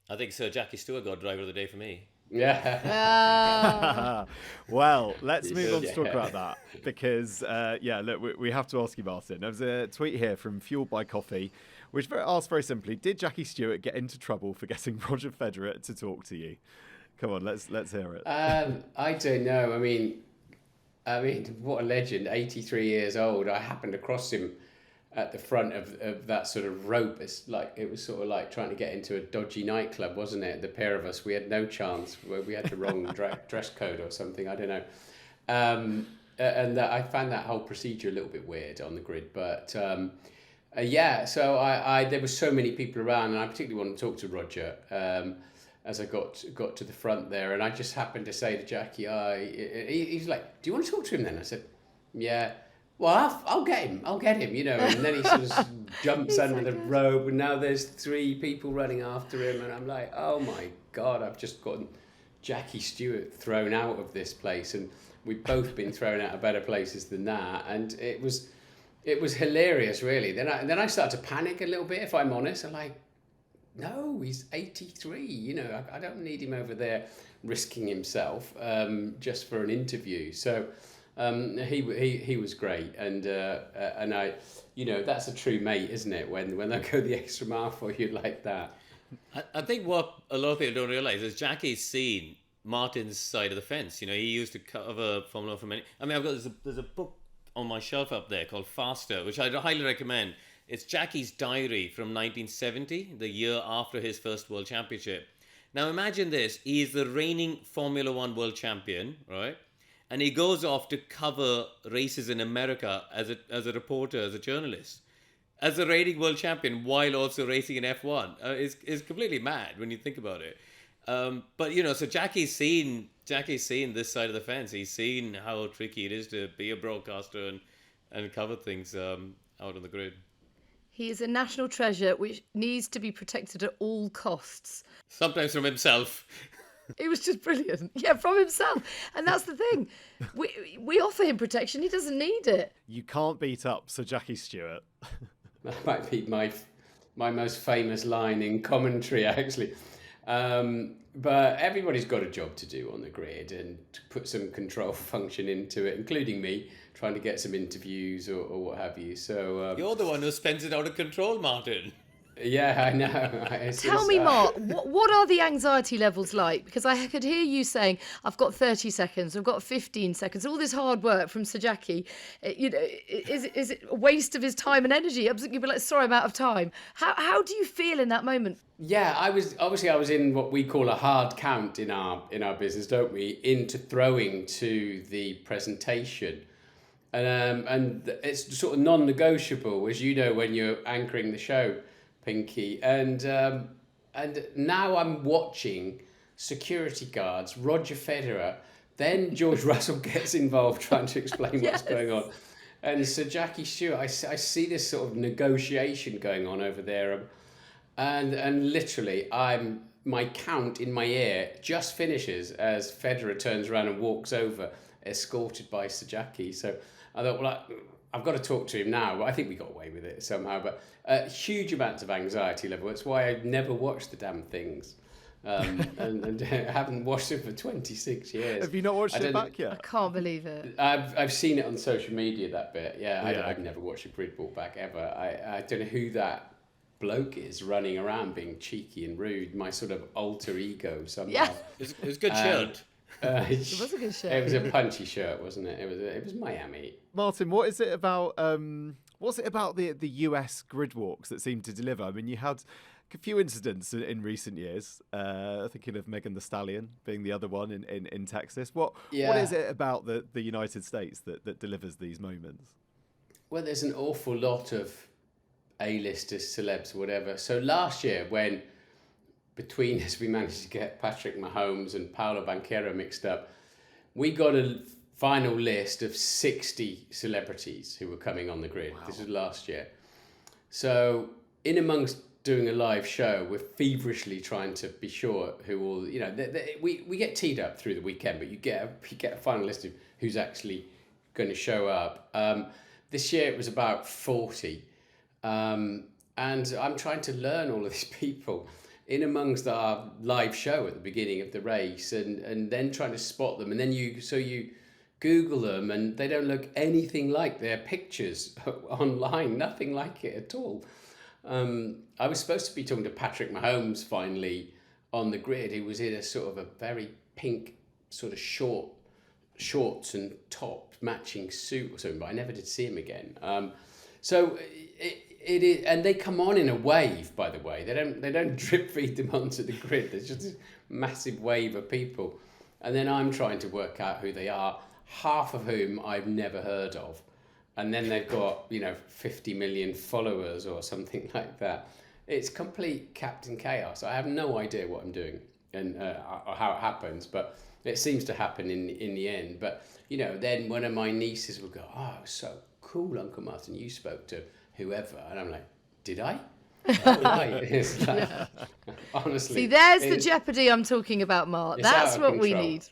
I think Sir Jackie Stewart got driver of the day for me. Yeah. Well, let's You move on should, to talk yeah. about that because, yeah, look, we have to ask you, Martin. There's a tweet here from Fueled by Coffee, which asks very simply: did Jackie Stewart get into trouble for getting Roger Federer to talk to you? Come on, let's hear it. I don't know. I mean, what a legend! 83 years old. I happened across him at the front of that sort of rope. It's like it was sort of like trying to get into a dodgy nightclub, wasn't it? The pair of us, we had no chance. We had the wrong dress code or something. I don't know. And I found that whole procedure a little bit weird on the grid, but yeah. So I there were so many people around, and I particularly wanted to talk to Roger. As I got to the front there, and I just happened to say to Jackie, he's like, "Do you want to talk to him then?" I said, "Yeah." Well, I'll get him. I'll get him, And then he sort of jumps He's under so the good. robe, and now there's 3 people running after him, and I'm like, oh my God, I've just gotten Jackie Stewart thrown out of this place, and we've both been thrown out of better places than that, and it was hilarious, really. Then I started to panic a little bit, if I'm honest. I'm like, no, he's 83. I don't need him over there risking himself just for an interview. So he was great, and I, that's a true mate, isn't it? When they go the extra mile for you like that. I think what a lot of people don't realize is Jackie's seen Martin's side of the fence. He used to cover Formula 1 for many. I mean, there's a book on my shelf up there called Faster, which I highly recommend. It's Jackie's diary from 1970, the year after his first World Championship. Now imagine this: he is the reigning Formula 1 World Champion, right? And he goes off to cover races in America as a reporter, as a journalist, as a reigning world champion while also racing in F1. Is completely mad when you think about it. But so Jackie's seen this side of the fence. He's seen how tricky it is to be a broadcaster and cover things out on the grid. He is a national treasure which needs to be protected at all costs. Sometimes from himself. It was just brilliant. Yeah, from himself. And that's the thing. We offer him protection. He doesn't need it. You can't beat up Sir Jackie Stewart. That might be my most famous line in commentary, actually. But everybody's got a job to do on the grid and to put some control function into it, including me, trying to get some interviews or what have you. So You're the one who spends it out of control, Martin. yeah, I know. Tell me, Mark, what are the anxiety levels like? Because I could hear you saying, I've got 30 seconds, I've got 15 seconds, all this hard work from Sir Jackie. Is it a waste of his time and energy? You'd be like, sorry, I'm out of time. How do you feel in that moment? Yeah, I was in what we call a hard count in our business, don't we? Into throwing to the presentation, and it's sort of non-negotiable, as you know, when you're anchoring the show, Pinky. And now I'm watching security guards, Roger Federer, then George Russell gets involved trying to explain what's going on, and Sir Jackie Stewart. I see this sort of negotiation going on over there. And literally, my count in my ear just finishes as Federer turns around and walks over, escorted by Sir Jackie. So I thought, well, I've got to talk to him now. But I think we got away with it somehow. But huge amounts of anxiety level. That's why I've never watched the damn things. And haven't watched it for 26 years. Have you not watched it back I yet? can't believe it. I've seen it on social media, that bit. Yeah, Yeah. I've never watched a grid walk back ever. I don't know who that bloke is running around being cheeky and rude. My sort of alter ego somehow. Yeah. It was a good shirt. It was a good shirt. It was a punchy shirt, wasn't it? It was Miami. Martin, what is it about? What's it about the US grid walks that seem to deliver? I mean, you had a few incidents in recent years. Thinking of Megan Thee Stallion being the other one in Texas. What is it about the United States that delivers these moments? Well, there's an awful lot of A-listers, celebs, whatever. So last year, when between us we managed to get Patrick Mahomes and Paolo Banchero mixed up, we got a final list of 60 celebrities who were coming on the grid. Wow. This was last year. So in amongst doing a live show, we're feverishly trying to be sure who all, we get teed up through the weekend, but you get a final list of who's actually going to show up. This year it was about 40. And I'm trying to learn all of these people. in amongst our live show at the beginning of the race, and then trying to spot them, and then you Google them, and they don't look anything like their pictures online, nothing like it at all. I was supposed to be talking to Patrick Mahomes finally on the grid. He was in a sort of a very pink sort of shorts and top matching suit or something, but I never did see him again. So it is, and they come on in a wave, by the way. They don't drip feed them onto the grid. There's just this massive wave of people, and then I'm trying to work out who they are, half of whom I've never heard of, and then they've got 50 million followers or something like that. It's complete Captain Chaos. I have no idea what I'm doing and or how it happens, but it seems to happen in the end. But then one of my nieces will go, "Oh, so cool, Uncle Martin, you spoke to whoever," and I'm like, "Did I?" Oh, right. It's like, honestly, See, there's the jeopardy I'm talking about, Mark. it's out That's of what we control. need.